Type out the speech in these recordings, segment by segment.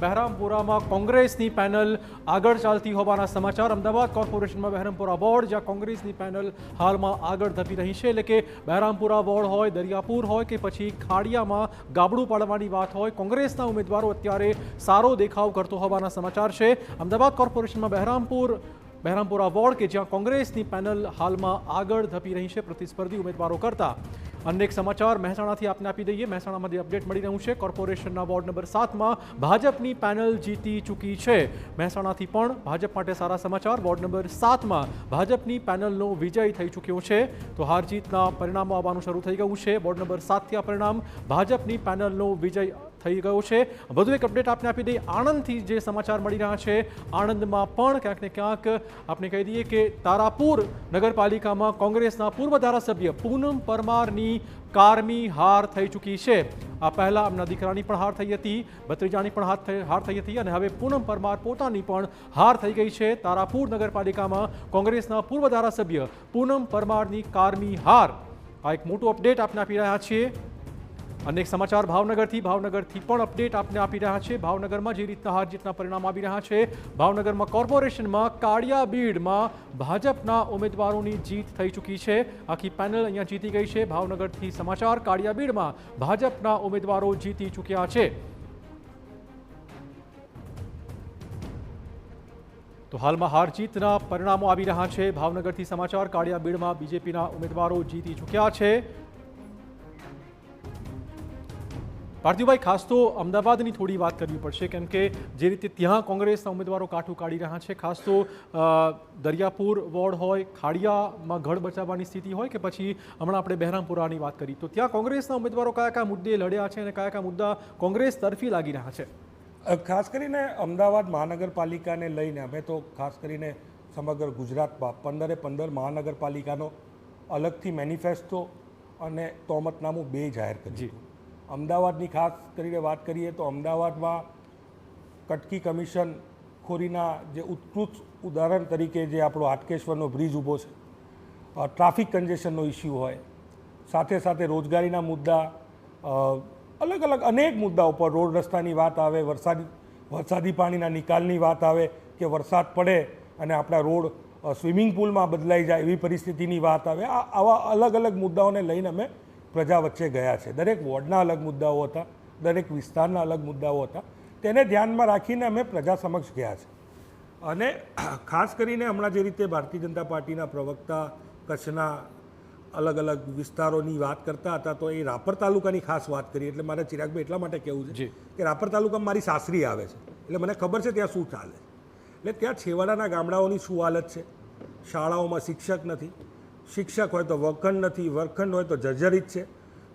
બહેરામપુરામાં કોંગ્રેસની પેનલ આગળ ચાલતી હોવાના સમાચાર। અમદાવાદ કોર્પોરેશનમાં બહેરામપુરા વોર્ડ જ્યાં કોંગ્રેસની પેનલ હાલમાં આગળ ધપી રહી છે, એટલે કે બહેરામપુરા વોર્ડ હોય, દરિયાપુર હોય કે પછી ખાડિયામાં ગાબડું પાડવાની વાત હોય, કોંગ્રેસના ઉમેદવારો અત્યારે સારો દેખાવ કરતો હોવાના સમાચાર છે। અમદાવાદ કોર્પોરેશનમાં બહેરામપુરા વોર્ડ કે જ્યાં કોંગ્રેસની પેનલ હાલમાં આગળ ધપી રહી છે પ્રતિસ્પર્ધી ઉમેદવારો કરતા। અનેક સમાચાર મહેસાણાથી આપને આપી દઈએ। મહેસાણામાંથી અપડેટ મળી રહ્યું છે। કોર્પોરેશનના વોર્ડ નંબર 7માં ભાજપની પેનલ જીતી ચૂકી છે। મહેસાણાથી પણ ભાજપ માટે સારા સમાચાર। વોર્ડ નંબર 7માં ભાજપની પેનલનો વિજય થઈ ચૂક્યો છે, તો હાર જીતના પરિણામો આવવાનું શરૂ થઈ ગયું છે। વોર્ડ નંબર 7થી આ પરિણામ ભાજપની પેનલનો વિજય થઈ ગયો છે। વધુ એક અપડેટ આપને આપી દઈએ આણંદથી જે સમાચાર મળી રહ્યા છે। આણંદમાં પણ ક્યાંક ને ક્યાંક આપણે કહી દઈએ કે તારાપુર નગરપાલિકામાં કોંગ્રેસના પૂર્વ ધારાસભ્ય પૂનમ પરમારની કારમી હાર થઈ ચૂકી છે। આ પહેલા એમના દીકરાની પણ હાર થઈ હતી, ભત્રીજાની પણ હાર થઈ હતી અને હવે પૂનમ પરમાર પોતાની પણ હાર થઈ ગઈ છે। તારાપુર નગરપાલિકામાં કોંગ્રેસના પૂર્વ ધારાસભ્ય પૂનમ પરમારની કારમી હાર, આ એક મોટું અપડેટ આપને આપી રહ્યા છીએ। અનેક સમાચાર ભાવનગરથી પણ અપડેટ આપને આપી રહ્યા છે। ભાવનગરમાં જે રીતના હાર જીતના પરિણામ આવી રહ્યા છે, ભાવનગરમાં કોર્પોરેશનમાં કાળિયાબીડમાં ભાજપના ઉમેદવારોની જીત થઈ ચૂકી છે। આખી પેનલ અહીંયા જીતી ગઈ છે। ભાવનગરથી સમાચાર, કાળિયાબીડમાં ભાજપના ઉમેદવારો જીતી ચૂક્યા છે। તો હાલમાં હાર જીતના પરિણામો આવી રહ્યા છે। ભાવનગરથી સમાચાર, કાળિયાબીડમાં બીજેપીના ઉમેદવારો જીતી ચૂક્યા છે। પાર્થિવભાઈ, ખાસ તો અમદાવાદની થોડી વાત કરવી પડશે, કેમ કે જે રીતે ત્યાં કોંગ્રેસના ઉમેદવારો કાઠું કાઢી રહ્યા છે, ખાસ તો દરિયાપુર વોર્ડ હોય, ખાડિયામાં ઘડ બચાવવાની સ્થિતિ હોય કે પછી હમણાં આપણે બહેરામપુરાની વાત કરી, તો ત્યાં કોંગ્રેસના ઉમેદવારો કયા કયા મુદ્દે લડ્યા છે અને કયા કયા મુદ્દા કોંગ્રેસ તરફી લાગી રહ્યા છે? ખાસ કરીને અમદાવાદ મહાનગરપાલિકાને લઈને અમે તો ખાસ કરીને સમગ્ર ગુજરાતમાં 15 મહાનગરપાલિકાનો અલગથી મેનિફેસ્ટો અને તોમતનામું 2 જાહેર કર્યું। અમદાવાદની ખાસ કરીને વાત કરીએ તો અમદાવાદમાં કટકી કમિશન ખોરીના જે ઉત્કૃષ્ટ ઉદાહરણ તરીકે જે આપણો હાટકેશ્વરનો બ્રિજ ઊભો છે, ટ્રાફિક કન્જેશનનો ઇસ્યુ હોય, સાથે સાથે રોજગારીના મુદ્દા, અલગ અલગ અનેક મુદ્દાઓ પર રોડ રસ્તાની વાત આવે, વરસાદી પાણીના નિકાલની વાત આવે કે વરસાદ પડે અને આપણા રોડ સ્વિમિંગ પુલમાં બદલાઈ જાય એવી પરિસ્થિતિની વાત આવે, આવા અલગ અલગ મુદ્દાઓને લઈને અમે પ્રજા વચ્ચે ગયા છે। દરેક વોર્ડના અલગ મુદ્દાઓ હતા, દરેક વિસ્તારના અલગ મુદ્દાઓ હતા, તેને ધ્યાનમાં રાખીને અમે પ્રજા સમક્ષ ગયા છે। અને ખાસ કરીને હમણાં જે રીતે ભારતીય જનતા પાર્ટીના પ્રવક્તા કચ્છના અલગ અલગ વિસ્તારોની વાત કરતા હતા, તો એ રાપર તાલુકાની ખાસ વાત કરી, એટલે મારે ચિરાગભાઈ એટલા માટે કહેવું છે કે રાપર તાલુકામાં મારી સાસરી આવે છે, એટલે મને ખબર છે ત્યાં શું ચાલે છે। એટલે ત્યાં છેવાડાના ગામડાઓની શું હાલત છે, શાળાઓમાં શિક્ષક નથી, શિક્ષક હોય તો વર્ગખંડ નથી, વર્ગખંડ હોય તો જર્જરિત છે,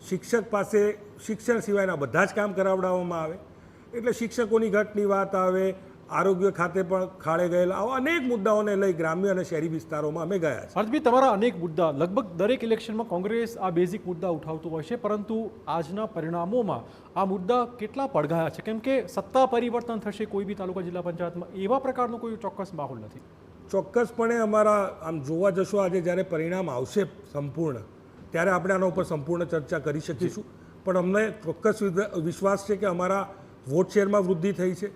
શિક્ષક પાસે શિક્ષણ સિવાયના બધા જ કામ કરાવડાવવામાં આવે, એટલે શિક્ષકોની ઘટની વાત આવે, આરોગ્ય ખાતે પણ ખાડે ગયેલા, આવા અનેક મુદ્દાઓને લઈ ગ્રામ્ય અને શહેરી વિસ્તારોમાં અમે ગયા છીએ। હર્ષભાઈ, તમારા અનેક મુદ્દા, લગભગ દરેક ઇલેક્શનમાં કોંગ્રેસ આ બેઝિક મુદ્દા ઉઠાવતું હોય છે, પરંતુ આજના પરિણામોમાં આ મુદ્દા કેટલા પડઘાયા છે? કેમ કે સત્તા પરિવર્તન થશે કોઈ બી તાલુકા જિલ્લા પંચાયતમાં, એવા પ્રકારનો કોઈ ચોક્કસ માહોલ નથી। ચોક્કસપણે અમારા આમ જોવા જશો, આજે જ્યારે પરિણામ આવશે સંપૂર્ણ, ત્યારે આપણે આના ઉપર સંપૂર્ણ ચર્ચા કરી શકીશું, પણ અમને ચોક્કસ વિશ્વાસ છે કે અમારા વોટ શેરમાં વૃદ્ધિ થઈ છે,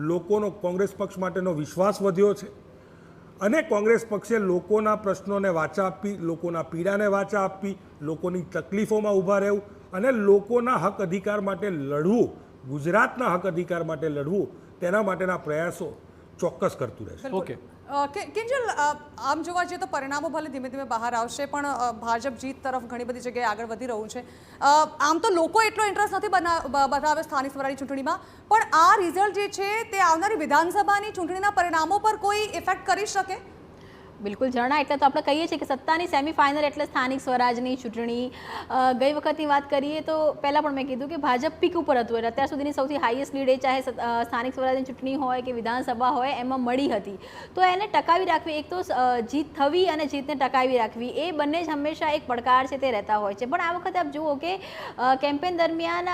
લોકોનો કોંગ્રેસ પક્ષ માટેનો વિશ્વાસ વધ્યો છે અને કોંગ્રેસ પક્ષે લોકોના પ્રશ્નોને વાચા આપી, લોકોના પીડાને વાચા આપી, લોકોની તકલીફોમાં ઊભા રહેવું અને લોકોના હક અધિકાર માટે લડવું, ગુજરાતના હક અધિકાર માટે લડવું, તેના માટેના પ્રયાસો ચોક્કસ કરતું રહેશે। ઓકે કિંજલ, આમ જોવા જઈએ તો પરિણામો ભલે ધીમે ધીમે બહાર આવશે, પણ ભાજપ જીત તરફ ઘણી બધી જગ્યાએ આગળ વધી રહ્યું છે। આમ તો લોકો એટલો ઇન્ટરેસ્ટ નથી બતાવે સ્થાનિક સ્વરાજની ચૂંટણીમાં, પણ આ રિઝલ્ટ જે છે તે આવનારી વિધાનસભાની ચૂંટણીના પરિણામો પર કોઈ ઇફેક્ટ કરી શકે? બિલકુલ ઝરણા, એટલે તો આપણે કહીએ છીએ કે સત્તાની સેમીફાઇનલ એટલે સ્થાનિક સ્વરાજની ચૂંટણી। ગઈ વખતની વાત કરીએ તો પહેલાં પણ મેં કીધું કે ભાજપ પીક ઉપર હતું, એટલે અત્યાર સુધીની સૌથી હાઈએસ્ટ લીડ એ ચાહે સ્થાનિક સ્વરાજની ચૂંટણી હોય કે વિધાનસભા હોય એમાં મળી હતી, તો એને ટકાવી રાખવી, એક તો જીત થવી અને જીતને ટકાવી રાખવી, એ બંને જ હંમેશા એક પડકાર છે તે રહેતા હોય છે। પણ આ વખતે આપ જુઓ કે કેમ્પેન દરમિયાન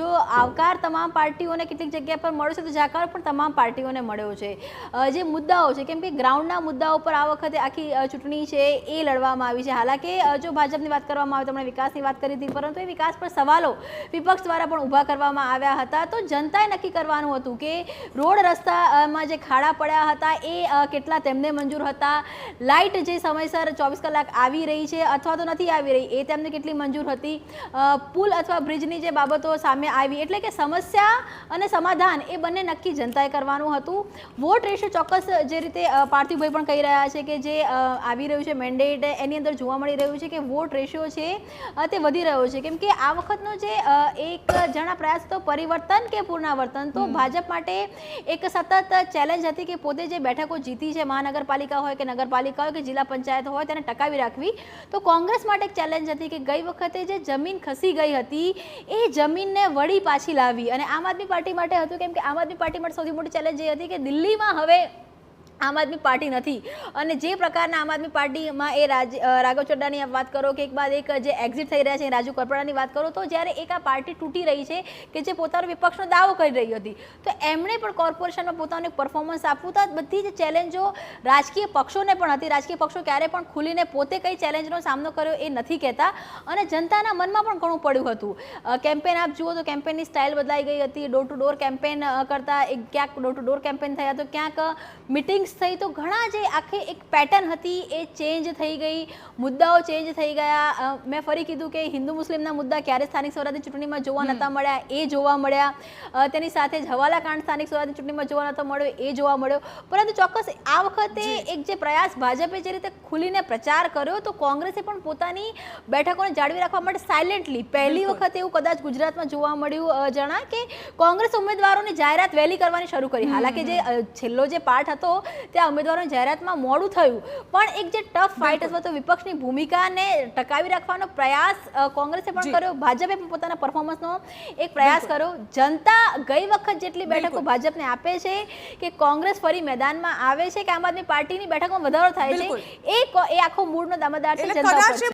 જો આવકાર તમામ પાર્ટીઓને કેટલીક જગ્યા પર મળ્યો છે, તો જાકાર પણ તમામ પાર્ટીઓને મળ્યો છે। જે મુદ્દાઓ છે, કેમ કે ગ્રાઉન્ડના મુદ્દાઓ પર આ વખતે આખી ચૂંટણી છે એ લડવામાં આવી છે. હાલાકી જો ભાજપની વાત કરવામાં આવે તો આપણે વિકાસની વાત કરી હતી, પરંતુ એ વિકાસ પર સવાલો વિપક્ષ દ્વારા પણ ઊભા કરવામાં આવ્યા હતા. તો જનતાએ નક્કી કરવાનું હતું કે રોડ રસ્તામાં જે ખાડા પડ્યા હતા એ કેટલા તેમને મંજૂર હતા, લાઇટ જે સમયસર 24 કલાક આવી રહી છે અથવા તો નથી આવી રહી એ તેમને કેટલી મંજૂર હતી, પુલ અથવા બ્રિજની જે બાબતો સામે આવી, એટલે કે સમસ્યા અને સમાધાન એ બંને નક્કી જનતાએ કરવાનું હતું. વોટ રેશિયો ચોક્કસ જે રીતે પાર્થિવભાઈ પણ કહી રહ્યા છે કે જે આવી રહ્યું છે મેન્ડેટ એની અંદર જોવા મળી રહ્યું છે કે વોટ રેશિયો છે તે વધી રહ્યો છે. કેમ કે આ વખતનો જે એક જણા પ્રયાસ હતો પરિવર્તન કે પુનરાવર્તન, તો ભાજપ માટે એક સતત ચેલેન્જ હતી કે પોતે જે બેઠકો જીતી છે મહાનગરપાલિકા હોય કે નગરપાલિકા હોય કે જિલ્લા પંચાયત હોય તેને ટકાવી રાખવી. તો કોંગ્રેસ માટે એક ચેલેન્જ હતી કે ગઈ વખતે જે જમીન ખસી ગઈ હતી એ જમીનને વળી પાછી લાવી. અને આમ આદમી પાર્ટી માટે હતું, કેમ કે આમ આદમી પાર્ટી માટે સૌથી મોટી ચેલેન્જ એ હતી કે દિલ્હીમાં હવે આમ આદમી પાર્ટી નથી અને જે પ્રકારના આમ આદમી પાર્ટીમાં એ રાઘવ ચડ્ડાની વાત કરો કે એક બાદ એક જે એક્ઝિટ થઈ રહ્યા છે રાજુ કરપડાની વાત કરો, તો જ્યારે એક આ પાર્ટી તૂટી રહી છે કે જે પોતાનો વિપક્ષનો દાવો કરી રહી હતી, તો એમણે પણ કોર્પોરેશનમાં પોતાનું એક પરફોર્મન્સ આપવું તો બધી જ ચેલેન્જો રાજકીય પક્ષોને પણ હતી. રાજકીય પક્ષો ક્યારે પણ ખુલીને પોતે કઈ ચેલેન્જનો સામનો કર્યો એ નથી કહેતા અને જનતાના મનમાં પણ ઘણું પડ્યું હતું. કેમ્પેન આપ જુઓ તો કેમ્પેનની સ્ટાઇલ બદલાઈ ગઈ હતી, ડોર ટુ ડોર કેમ્પેન કરતાં ક્યાંક ડોર ટુ ડોર કેમ્પેન થયા તો ક્યાંક મિટિંગ્સ થઈ, તો ઘણા જે આખી એક પેટર્ન હતી એ ચેન્જ થઈ ગઈ, મુદ્દાઓ ચેન્જ થઈ ગયા. મેં ફરી કીધું કે હિન્દુ મુસ્લિમના મુદ્દા ક્યારે સ્થાનિક સ્વરાજની ચૂંટણીમાં જોવા નહોતા મળ્યા એ જોવા મળ્યા, તેની સાથે જ હવાલા કાંડ સ્થાનિક સ્વરાજની ચૂંટણીમાં જોવા નહોતો મળ્યો એ જોવા મળ્યો. પરંતુ ચોક્કસ આ વખતે એક જે પ્રયાસ ભાજપે જે રીતે ખુલીને પ્રચાર કર્યો, તો કોંગ્રેસે પણ પોતાની બેઠકોને જાળવી રાખવા માટે સાયલેન્ટલી પહેલી વખત એવું કદાચ ગુજરાતમાં જોવા મળ્યું જણા કે કોંગ્રેસ ઉમેદવારોની જાહેરાત વહેલી કરવાની શરૂ કરી. હાલાકી જે છેલ્લો જે પાર્ટ હતો ત્યાં ઉમેદવારોની જાહેરાતમાં મોડું થયું, પણ એક જે ટફ ફાઇટ અથવા તો વિપક્ષની ભૂમિકાને ટકાવી રાખવાનો પ્રયાસ કોંગ્રેસે પણ કર્યો, ભાજપે પણ પોતાના પરફોર્મન્સનો એક પ્રયાસ કર્યો. જનતા ગઈ વખત જેટલી બેઠકો ભાજપને આપે છે કે કોંગ્રેસ ફરી મેદાનમાં આવે છે કે આમ આદમી પાર્ટીની બેઠકમાં વધારો થાય છે એ આખો મૂળનો દામોદાર છે જનતા ઉપર છે.